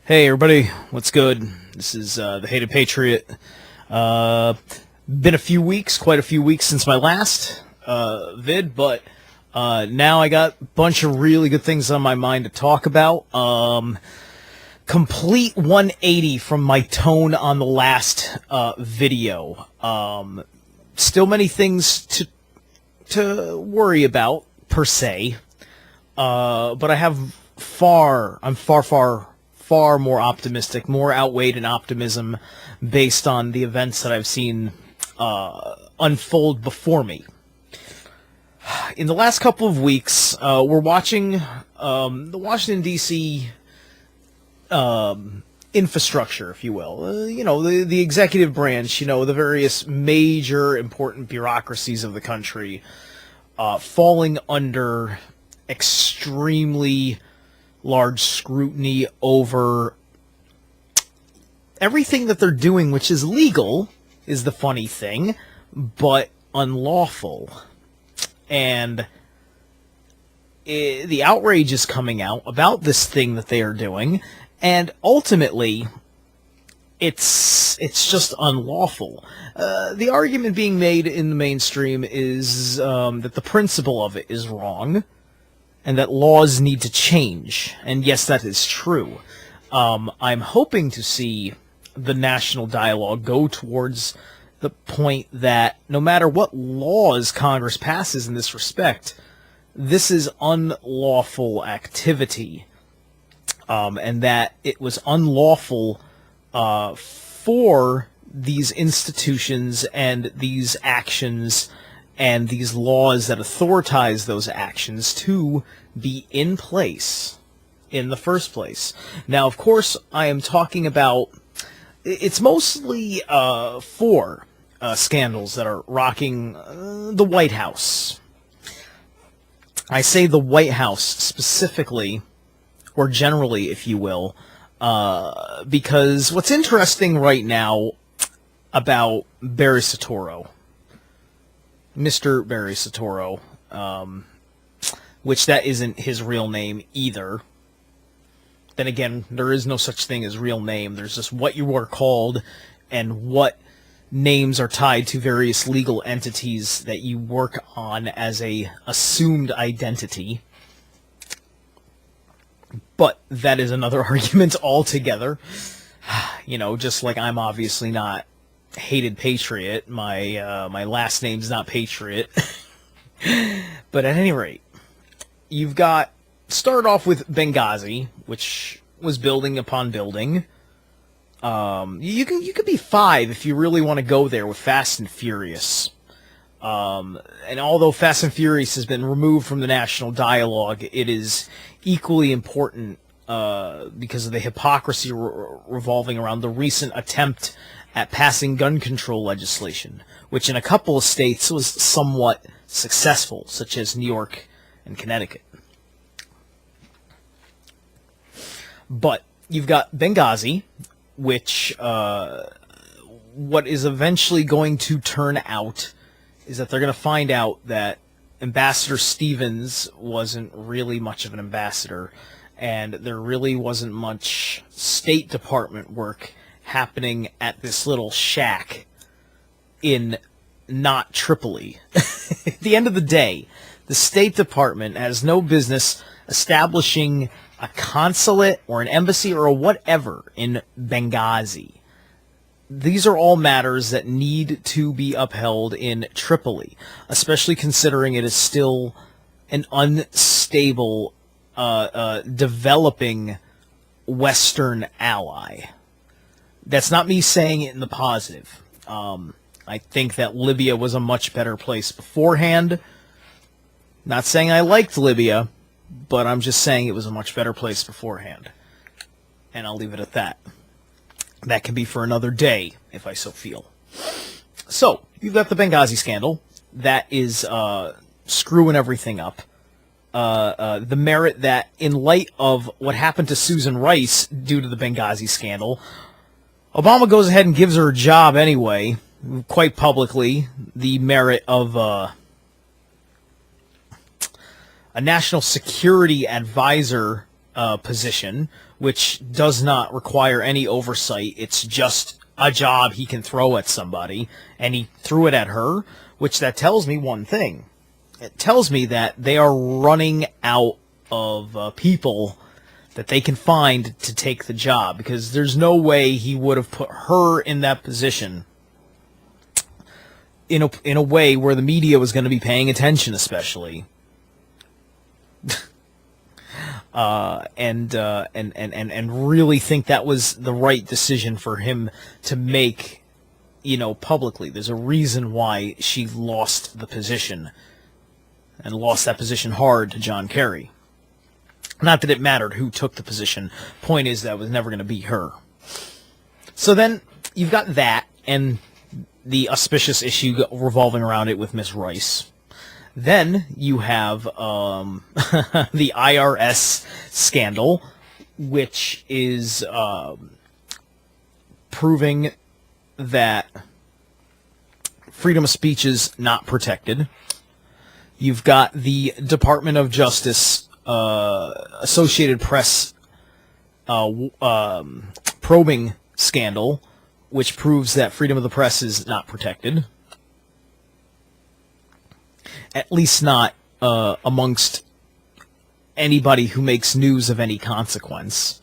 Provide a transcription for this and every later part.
Hey everybody, what's good? This is the Hated Patriot. Been a few weeks, quite a few weeks since my last vid, but now I got a bunch of really good things on my mind to talk about. Complete 180 from my tone on the last video. Still many things to worry about, per se, but I'm far more optimistic, more outweighed in optimism based on the events that I've seen unfold before me. In the last couple of weeks, we're watching the Washington, D.C. Infrastructure, if you will. The executive branch, the various major important bureaucracies of the country falling under extremely large scrutiny over everything that they're doing, which is legal, is the funny thing, but unlawful. And the outrage is coming out about this thing that they are doing, and ultimately, it's just unlawful. The argument being made in the mainstream is that the principle of it is wrong, and that laws need to change. And yes, that is true. I'm hoping to see the national dialogue go towards the point that no matter what laws Congress passes in this respect, this is unlawful activity, and that it was unlawful for these institutions and these actions and these laws that authorize those actions to be in place in the first place. Now, of course, I am talking about, it's mostly four scandals that are rocking the White House. I say the White House specifically, or generally, if you will, because what's interesting right now about Barry Soetoro, Mr. Barry Soetoro, which that isn't his real name either. Then again, there is no such thing as real name. There's just what you are called and what names are tied to various legal entities that you work on as a assumed identity. But that is another argument altogether. Just like I'm obviously not Hated Patriot. My last name's not Patriot. But at any rate, you've got, start off with Benghazi, which was building upon building. You could be 5 if you really want to go there with Fast and Furious. And although Fast and Furious has been removed from the national dialogue, it is equally important because of the hypocrisy revolving around the recent attempt at passing gun control legislation, which in a couple of states was somewhat successful, such as New York and Connecticut. But you've got Benghazi, which what is eventually going to turn out is that they're going to find out that Ambassador Stevens wasn't really much of an ambassador, and there really wasn't much State Department work happening at this little shack in not Tripoli. At the end of the day, the State Department has no business establishing a consulate or an embassy or a whatever in Benghazi. These are all matters that need to be upheld in Tripoli, especially considering it is still an unstable, developing Western ally. That's not me saying it in the positive. I think that Libya was a much better place beforehand. Not saying I liked Libya, but I'm just saying it was a much better place beforehand. And I'll leave it at that. That can be for another day, if I so feel. So, you've got the Benghazi scandal. That is screwing everything up. The merit that, in light of what happened to Susan Rice due to the Benghazi scandal, Obama goes ahead and gives her a job anyway, quite publicly, the merit of a national security advisor position, which does not require any oversight. It's just a job he can throw at somebody, and he threw it at her, which that tells me one thing. It tells me that they are running out of people that they can find to take the job, because there's no way he would have put her in that position in a way where the media was going to be paying attention, especially. And really think that was the right decision for him to make, publicly. There's a reason why she lost the position, and lost that position hard to John Kerry. Not that it mattered who took the position. Point is that it was never going to be her. So then you've got that, and the auspicious issue revolving around it with Miss Rice. Then you have the IRS scandal, which is proving that freedom of speech is not protected. You've got the Department of Justice, Associated Press probing scandal, which proves that freedom of the press is not protected. At least not amongst anybody who makes news of any consequence,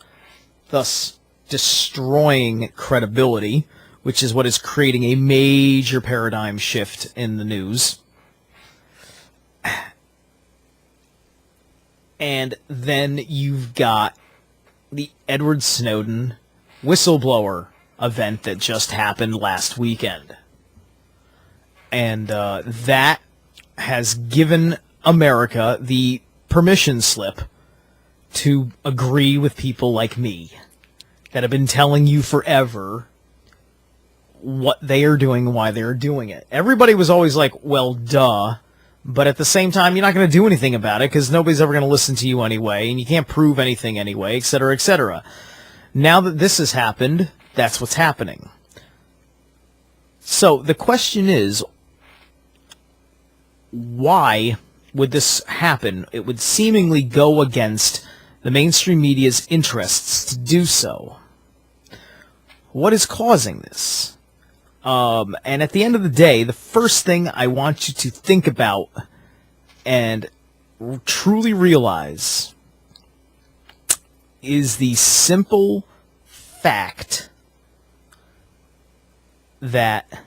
thus destroying credibility, which is what is creating a major paradigm shift in the news. And then you've got the Edward Snowden whistleblower event that just happened last weekend. And that has given America the permission slip to agree with people like me that have been telling you forever what they are doing and why they are doing it. Everybody was always like, well, duh. But at the same time, you're not going to do anything about it because nobody's ever going to listen to you anyway, and you can't prove anything anyway, etc., etc. Now that this has happened, that's what's happening. So the question is, why would this happen? It would seemingly go against the mainstream media's interests to do so. What is causing this? And at the end of the day, the first thing I want you to think about and truly realize is the simple fact that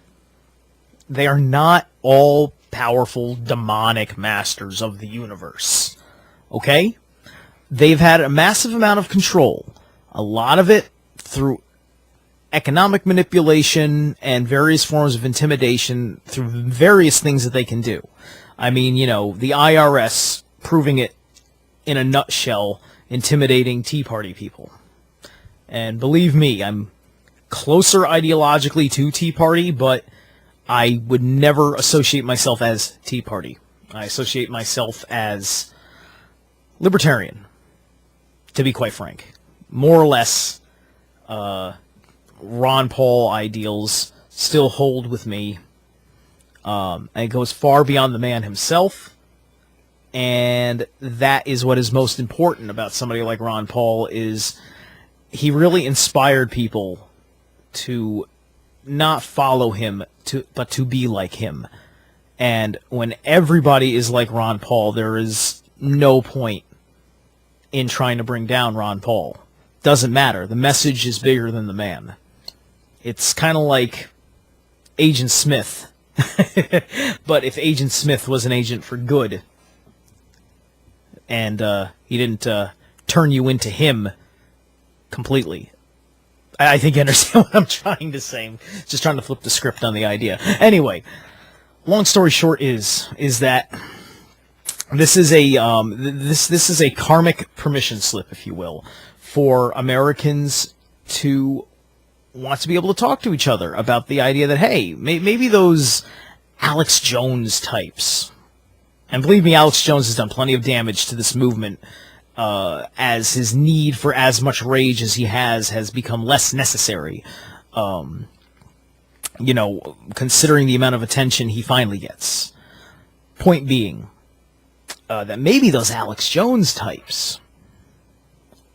they are not all powerful demonic masters of the universe. Okay? They've had a massive amount of control. A lot of it through economic manipulation and various forms of intimidation through various things that they can do. I mean, the IRS proving it in a nutshell, intimidating Tea Party people. And believe me, I'm closer ideologically to Tea Party, but I would never associate myself as Tea Party. I associate myself as libertarian, to be quite frank. More or less, Ron Paul ideals still hold with me. And it goes far beyond the man himself. And that is what is most important about somebody like Ron Paul, is he really inspired people to not follow him, but to be like him. And when everybody is like Ron Paul, there is no point in trying to bring down Ron Paul. Doesn't matter. The message is bigger than the man. It's kind of like Agent Smith. But if Agent Smith was an agent for good, and he didn't turn you into him completely. I think you understand what I'm trying to say. I'm just trying to flip the script on the idea. Anyway, long story short is that this is a this is a karmic permission slip, if you will, for Americans to want to be able to talk to each other about the idea that, hey, maybe those Alex Jones types, and believe me, Alex Jones has done plenty of damage to this movement, as his need for as much rage as he has become less necessary, considering the amount of attention he finally gets. Point being, that maybe those Alex Jones types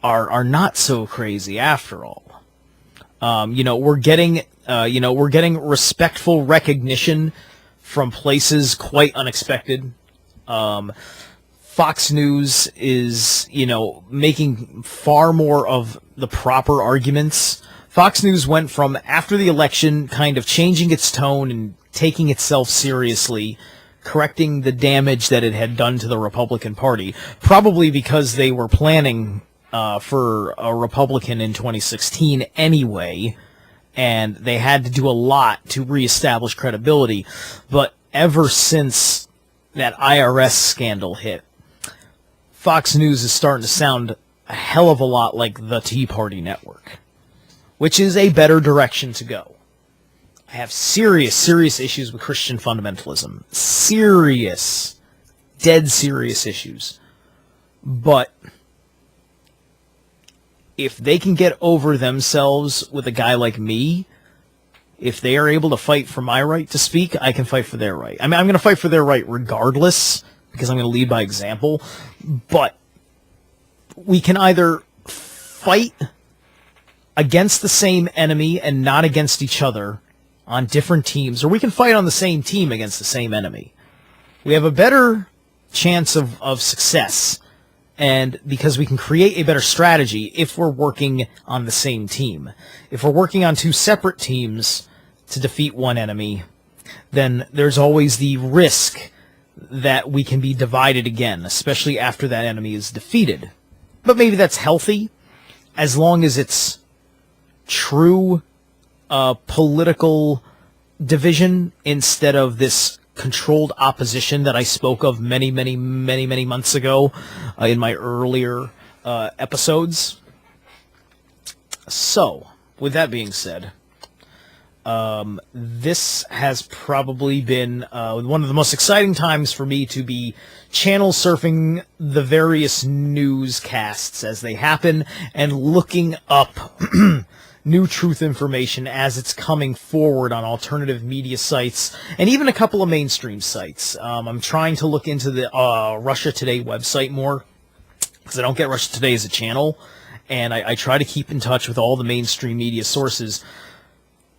are not so crazy after all. We're getting respectful recognition from places quite unexpected. Fox News is, making far more of the proper arguments. Fox News went from, after the election, kind of changing its tone and taking itself seriously, correcting the damage that it had done to the Republican Party, probably because they were planning for a Republican in 2016 anyway, and they had to do a lot to reestablish credibility. But ever since that IRS scandal hit, Fox News is starting to sound a hell of a lot like the Tea Party network, which is a better direction to go. I have serious issues with Christian fundamentalism. Serious, dead serious issues. But if they can get over themselves with a guy like me, if they are able to fight for my right to speak, I can fight for their right. I mean, I'm going to fight for their right regardless, because I'm going to lead by example. But we can either fight against the same enemy and not against each other on different teams, or we can fight on the same team against the same enemy. We have a better chance of success, and because we can create a better strategy if we're working on the same team. If we're working on two separate teams to defeat one enemy, then there's always the risk that we can be divided again, especially after that enemy is defeated. But maybe that's healthy, as long as it's true political division instead of this controlled opposition that I spoke of many months ago in my earlier episodes. So, with that being said, this has probably been one of the most exciting times for me to be channel surfing the various newscasts as they happen and looking up new truth information as it's coming forward on alternative media sites and even a couple of mainstream sites. I'm trying to look into the Russia Today website more, because I don't get Russia Today as a channel, and I try to keep in touch with all the mainstream media sources,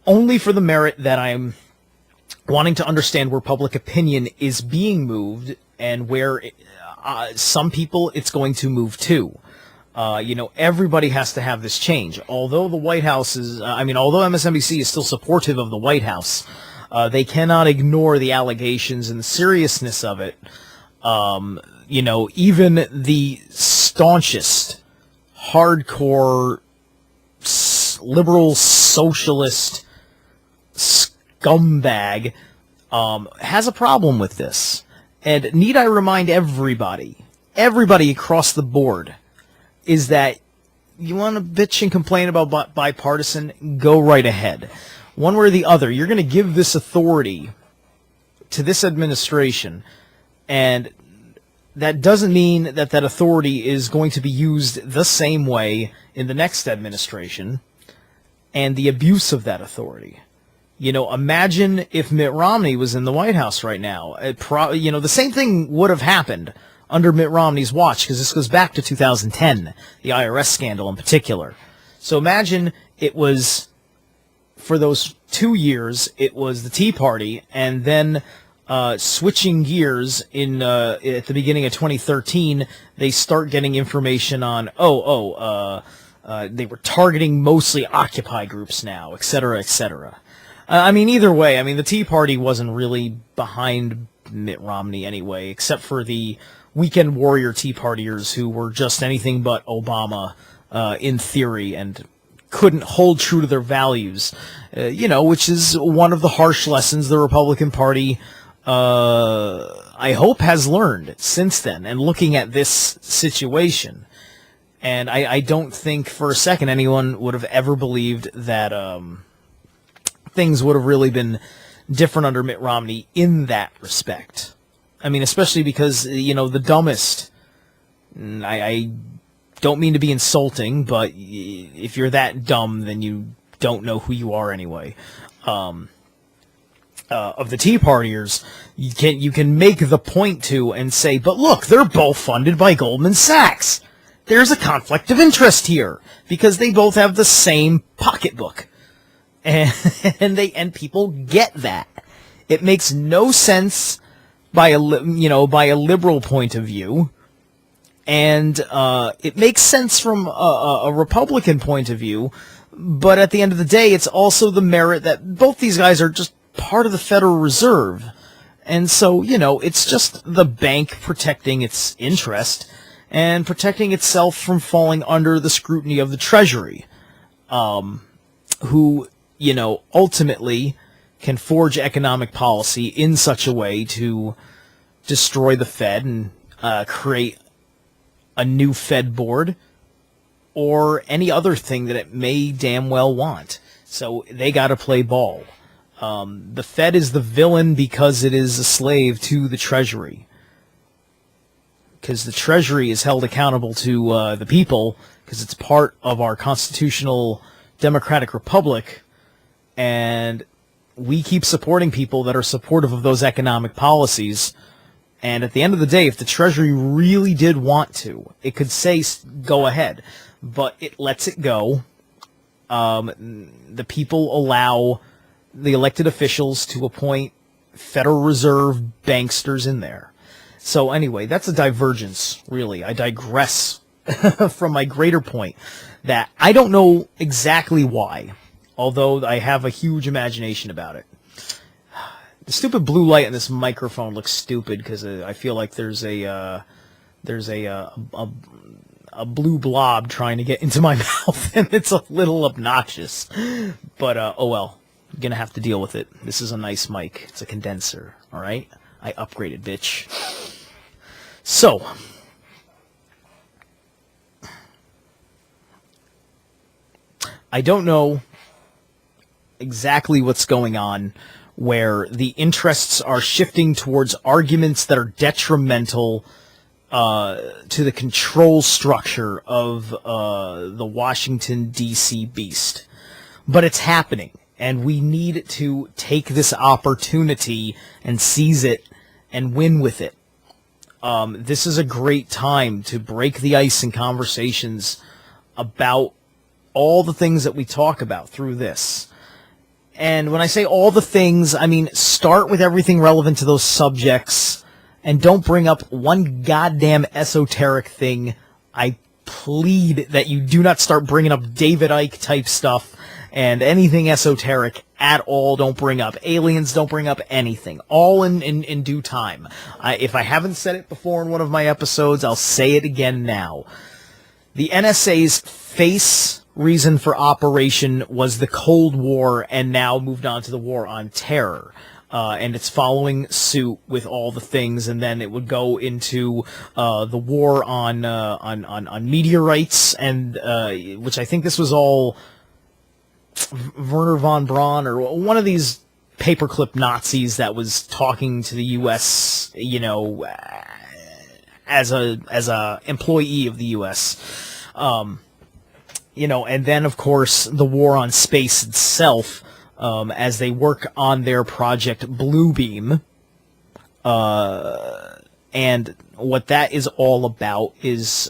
only for the merit that I'm wanting to understand where public opinion is being moved and where some people it's going to move to. Everybody has to have this change. Although the White House is, although MSNBC is still supportive of the White House, they cannot ignore the allegations and the seriousness of it. Even the staunchest, hardcore, liberal, socialist scumbag has a problem with this. And need I remind everybody across the board, is that you want to bitch and complain about bipartisan, go right ahead. One way or the other, you're going to give this authority to this administration, and that doesn't mean that authority is going to be used the same way in the next administration, and the abuse of that authority. Imagine if Mitt Romney was in the White House right now. The same thing would have happened under Mitt Romney's watch, because this goes back to 2010, the IRS scandal in particular. So imagine it was, for those 2 years, it was the Tea Party, and then switching gears at the beginning of 2013, they start getting information on, they were targeting mostly Occupy groups now, etc., etc. Either way, the Tea Party wasn't really behind Mitt Romney anyway, except for the weekend warrior Tea Partiers who were just anything but Obama in theory and couldn't hold true to their values, which is one of the harsh lessons the Republican Party, I hope, has learned since then, and looking at this situation. And I don't think for a second anyone would have ever believed that things would have really been different under Mitt Romney in that respect. Especially because, the dumbest, I don't mean to be insulting, but if you're that dumb, then you don't know who you are anyway. Of the Tea Partiers, you can make the point to and say, but look, they're both funded by Goldman Sachs. there's a conflict of interest here because they both have the same pocketbook, and and people get that. It makes no sense by a liberal point of view, and it makes sense from a Republican point of view. But at the end of the day, it's also the merit that both these guys are just part of the Federal Reserve. And so, it's just the bank protecting its interest and protecting itself from falling under the scrutiny of the Treasury, who, ultimately can forge economic policy in such a way to destroy the Fed and create a new Fed board or any other thing that it may damn well want. So they got to play ball. The Fed is the villain because it is a slave to the Treasury. Because the Treasury is held accountable to the people because it's part of our constitutional democratic republic, and we keep supporting people that are supportive of those economic policies. And at the end of the day, if the Treasury really did want to, it could say, go ahead. But it lets it go. The people allow the elected officials to appoint Federal Reserve banksters in there. So anyway, that's a divergence, really. I digress from my greater point that I don't know exactly why, although I have a huge imagination about it. The stupid blue light in this microphone looks stupid because I feel like there's a blue blob trying to get into my mouth, and it's a little obnoxious. But oh well, I'm gonna have to deal with it. This is a nice mic. It's a condenser. All right, I upgraded, bitch. So, I don't know exactly what's going on where the interests are shifting towards arguments that are detrimental to the control structure of the Washington, D.C. beast. But it's happening, and we need to take this opportunity and seize it and win with it. This is a great time to break the ice in conversations about all the things that we talk about through this. And when I say all the things, I mean start with everything relevant to those subjects, and don't bring up one goddamn esoteric thing. I plead that you do not start bringing up David Icke type stuff and anything esoteric at all. Don't bring up aliens. Don't bring up anything. All in due time. If I haven't said it before in one of my episodes, I'll say it again now. The NSA's face reason for operation was the Cold War, and now moved on to the War on Terror. And it's following suit with all the things, and then it would go into the war on meteorites, and which I think this was all Werner von Braun or one of these paperclip Nazis that was talking to the U.S. As a employee of the U.S. And then of course the war on space itself. As they work on their project Bluebeam, and what that is all about is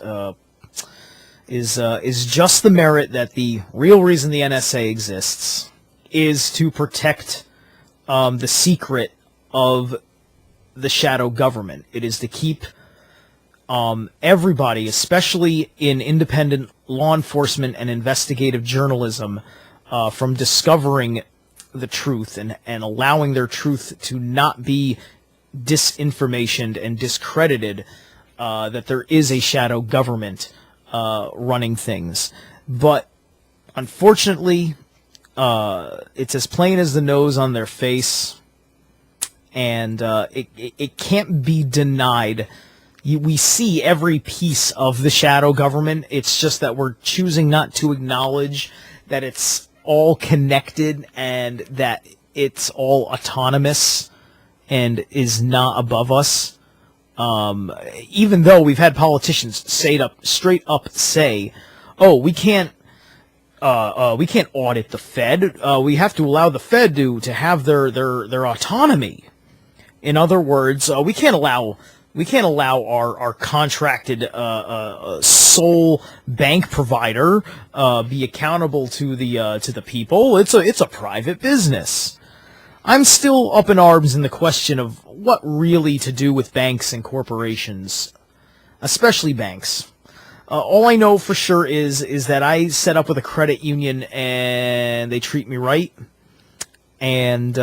just the merit that the real reason the NSA exists is to protect the secret of the shadow government. It is to keep everybody, especially in independent law enforcement and investigative journalism, from discovering the truth and allowing their truth to not be disinformationed and discredited, that there is a shadow government running things. But unfortunately, it's as plain as the nose on their face, and it can't be denied. We see every piece of the shadow government. It's just that we're choosing not to acknowledge that it's all connected and that it's all autonomous and is not above us. Even though we've had politicians straight up say, "Oh, we can't audit the Fed. We have to allow the Fed to have their autonomy." In other words, we can't allow We can't allow our contracted sole bank provider be accountable to the people. It's a private business. I'm still up in arms in the question of what really to do with banks and corporations, especially banks. All I know for sure is that I set up with a credit union and they treat me right. And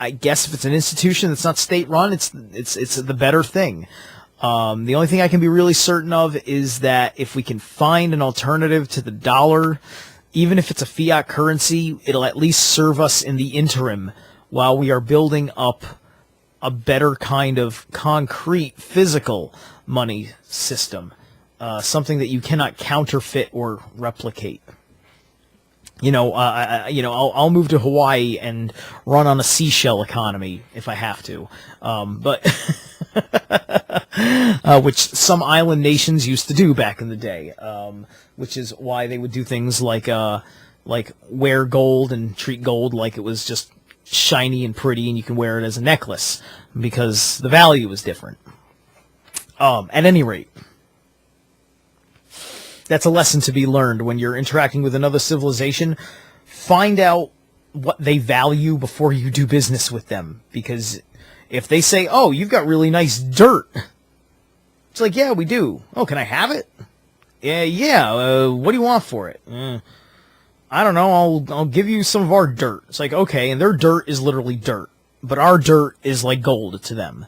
I guess if it's an institution that's not state-run, it's the better thing. The only thing I can be really certain of is that if we can find an alternative to the dollar, even if it's a fiat currency, it'll at least serve us in the interim while we are building up a better kind of concrete, physical money system, something that you cannot counterfeit or replicate. I'll move to Hawaii and run on a seashell economy if I have to, but which some island nations used to do back in the day, which is why they would do things like wear gold and treat gold like it was just shiny and pretty and you can wear it as a necklace because the value was different. At any rate, that's a lesson to be learned when you're interacting with another civilization. Find out what they value before you do business with them. Because if they say, oh, you've got really nice dirt, it's like, yeah, we do. Oh, can I have it? Yeah. What do you want for it? I don't know. I'll give you some of our dirt. It's like, okay, and their dirt is literally dirt. But our dirt is like gold to them.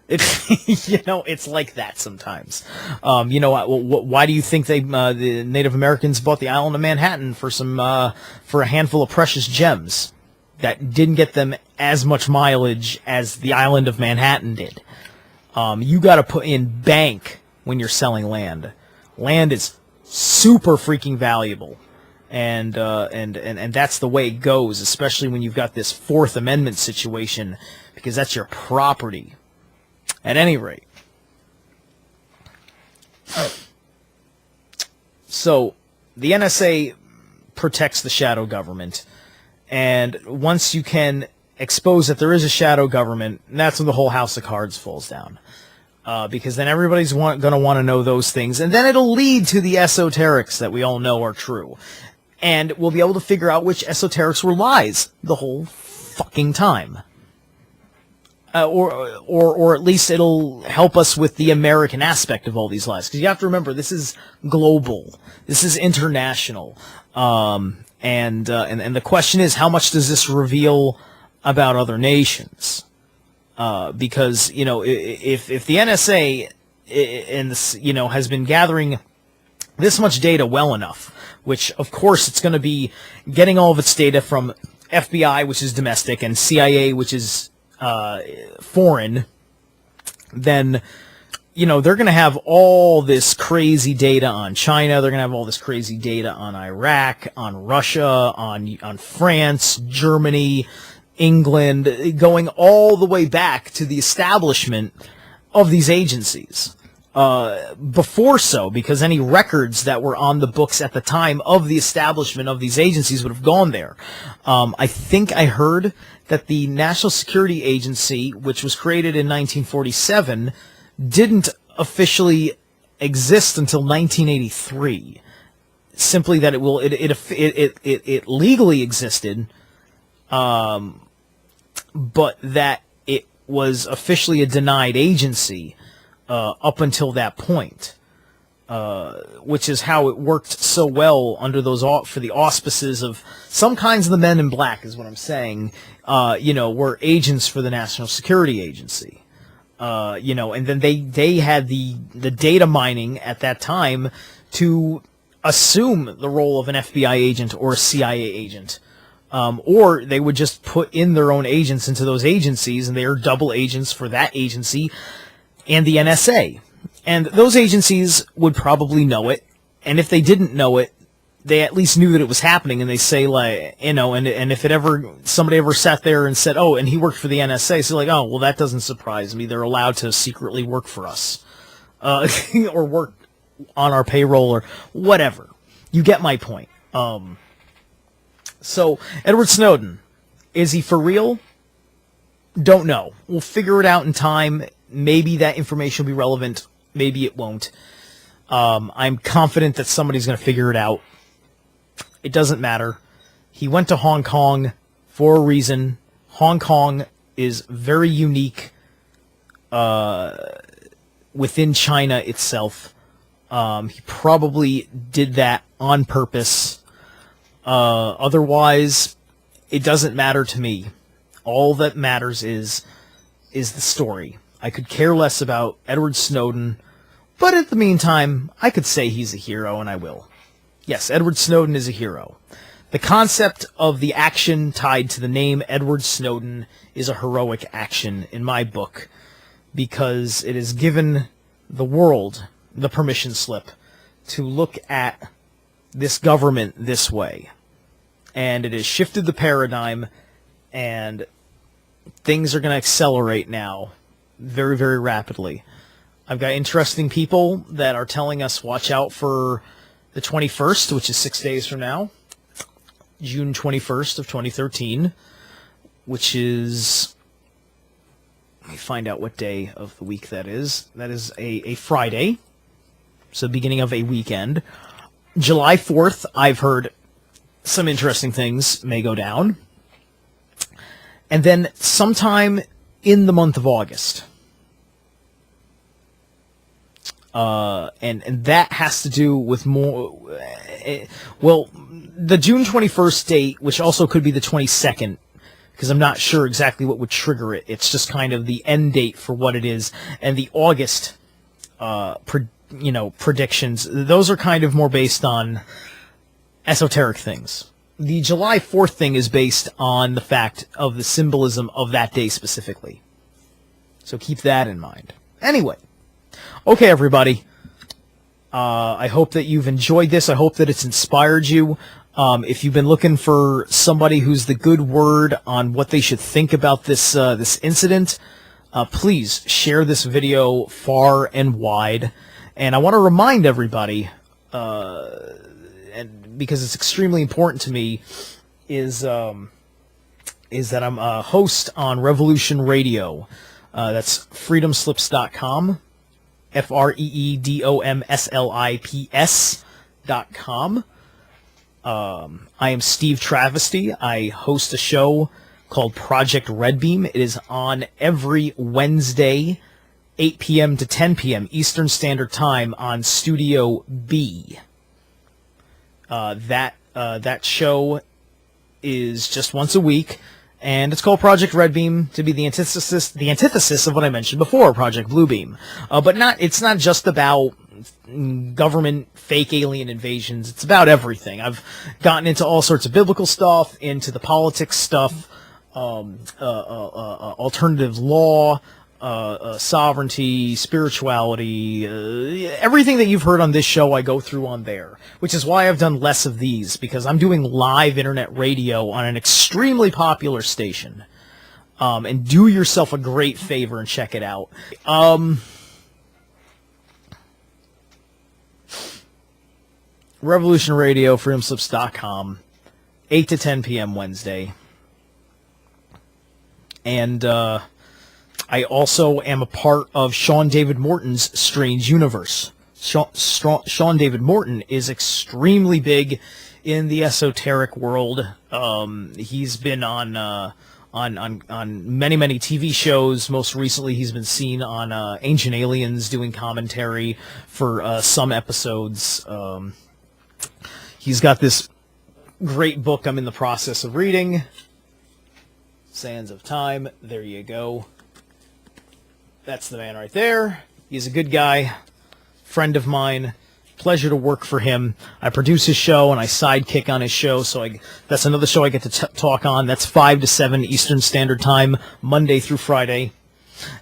It's like that sometimes. Why do you think the Native Americans bought the island of Manhattan for a handful of precious gems that didn't get them as much mileage as the island of Manhattan did? You got to put in bank when you're selling land. Land is super freaking valuable, and that's the way it goes, especially when you've got this Fourth Amendment situation, because that's your property. At any rate, so the NSA protects the shadow government, and once you can expose that there is a shadow government, that's when the whole house of cards falls down, because then everybody's going to want to know those things, and then it'll lead to the esoterics that we all know are true, and we'll be able to figure out which esoterics were lies the whole fucking time. Or at least it'll help us with the American aspect of all these lies. Because you have to remember, this is global. This is international. And the question is, how much does this reveal about other nations? Because, if the NSA has been gathering this much data well enough, which, of course, it's going to be getting all of its data from FBI, which is domestic, and CIA, which is foreign, then they're going to have all this crazy data on China. They're going to have all this crazy data on Iraq, on Russia, on France, Germany, England, going all the way back to the establishment of these agencies. Because any records that were on the books at the time of the establishment of these agencies would have gone there. I think I heard that the National Security Agency, which was created in 1947, didn't officially exist until 1983. Simply that it legally existed, but that it was officially a denied agency up until that point, which is how it worked so well under those for the auspices of some kinds of the men in black, is what I'm saying. Were agents for the National Security Agency. And then they had the data mining at that time to assume the role of an FBI agent or a CIA agent. Or they would just put in their own agents into those agencies, and they are double agents for that agency and the NSA. And those agencies would probably know it, and if they didn't know it, they at least knew that it was happening, and they say, like, and if somebody ever sat there and said, oh, and he worked for the NSA, so like, oh, well, that doesn't surprise me. They're allowed to secretly work for us, or work on our payroll, or whatever. You get my point. So, Edward Snowden, is he for real? Don't know. We'll figure it out in time. Maybe that information will be relevant. Maybe it won't. I'm confident that somebody's going to figure it out. It doesn't matter. He went to Hong Kong for a reason. Hong Kong is very unique within China itself. He probably did that on purpose. Otherwise, it doesn't matter to me. All that matters is the story. I could care less about Edward Snowden, but in the meantime, I could say he's a hero, and I will. Yes, Edward Snowden is a hero. The concept of the action tied to the name Edward Snowden is a heroic action in my book, because it has given the world the permission slip to look at this government this way. And it has shifted the paradigm, and things are going to accelerate now very, very rapidly. I've got interesting people that are telling us watch out for the 21st, which is 6 days from now, June 21st of 2013, which is, let me find out what day of the week that is. That is a Friday, so beginning of a weekend. July 4th, I've heard some interesting things may go down. And then sometime in the month of August. And that has to do with more, well, the June 21st date, which also could be the 22nd, because I'm not sure exactly what would trigger it. It's just kind of the end date for what it is. And the August, predictions, those are kind of more based on esoteric things. The July 4th thing is based on the fact of the symbolism of that day specifically. So keep that in mind. Anyway. Okay, everybody. I hope that you've enjoyed this. I hope that it's inspired you. If you've been looking for somebody who's the good word on what they should think about this incident, please share this video far and wide. And I want to remind everybody, and because it's extremely important to me, is that I'm a host on Revolution Radio. That's freedomslips.com. freedomslips.com. I am Steve Travesty. I host a show called Project Redbeam. It is on every Wednesday, 8 p.m. to 10 p.m. Eastern Standard Time on Studio B. That show is just once a week, and it's called Project Redbeam to be the antithesis of what I mentioned before, Project Bluebeam. But it's not just about government fake alien invasions. It's about everything. I've gotten into all sorts of biblical stuff, into the politics stuff, alternative law, sovereignty, spirituality, everything that you've heard on this show I go through on there, which is why I've done less of these, because I'm doing live internet radio on an extremely popular station. And do yourself a great favor and check it out. Revolution Radio, freedomslips.com, 8 to 10 p.m. Wednesday. And I also am a part of Sean David Morton's Strange Universe. Sean David Morton is extremely big in the esoteric world. He's been on many, many TV shows. Most recently, he's been seen on Ancient Aliens doing commentary for some episodes. He's got this great book I'm in the process of reading. Sands of Time. There you go. That's the man right there. He's a good guy, friend of mine. Pleasure to work for him. I produce his show and I sidekick on his show, so that's another show I get to talk on. That's 5 to 7 Eastern Standard Time, Monday through Friday.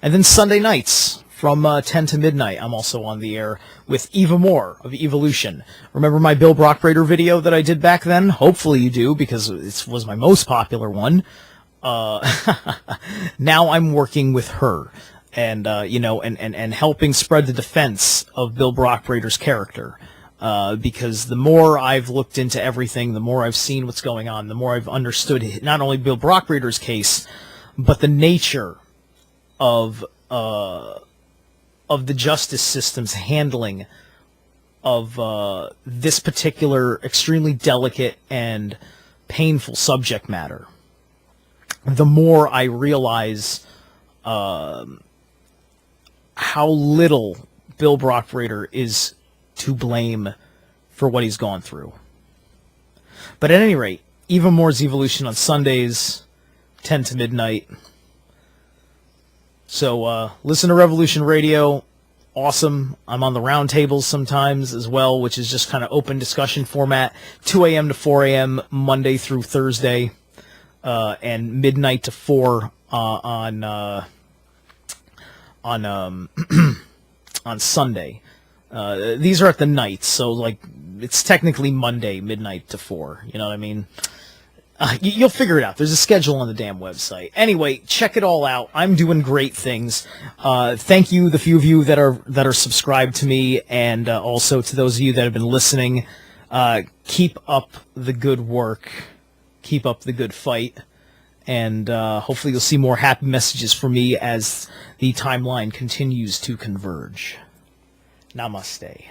And then Sunday nights from 10 to midnight, I'm also on the air with Eva Moore of Evolution. Remember my Bill Brockbrader video that I did back then? Hopefully you do, because it was my most popular one. Now I'm working with her. And and helping spread the defense of Bill Brockbrader's character, because the more I've looked into everything, the more I've seen what's going on, the more I've understood not only Bill Brockbrader's case, but the nature of the justice system's handling of this particular extremely delicate and painful subject matter, the more I realize how little Bill Brockbrader is to blame for what he's gone through. But at any rate, Even More's Evolution on Sundays, 10 to midnight. So listen to Revolution Radio. Awesome. I'm on the roundtables sometimes as well, which is just kind of open discussion format, 2 a.m. to 4 a.m. Monday through Thursday, and midnight to 4 on Sunday. These are at the nights, so like it's technically Monday midnight to 4. You know what I mean? You'll figure it out. There's a schedule on the damn website. Anyway, check it all out. I'm doing great things. Thank you, the few of you that are subscribed to me, and also to those of you that have been listening. Keep up the good work. Keep up the good fight. And hopefully you'll see more happy messages from me as the timeline continues to converge. Namaste.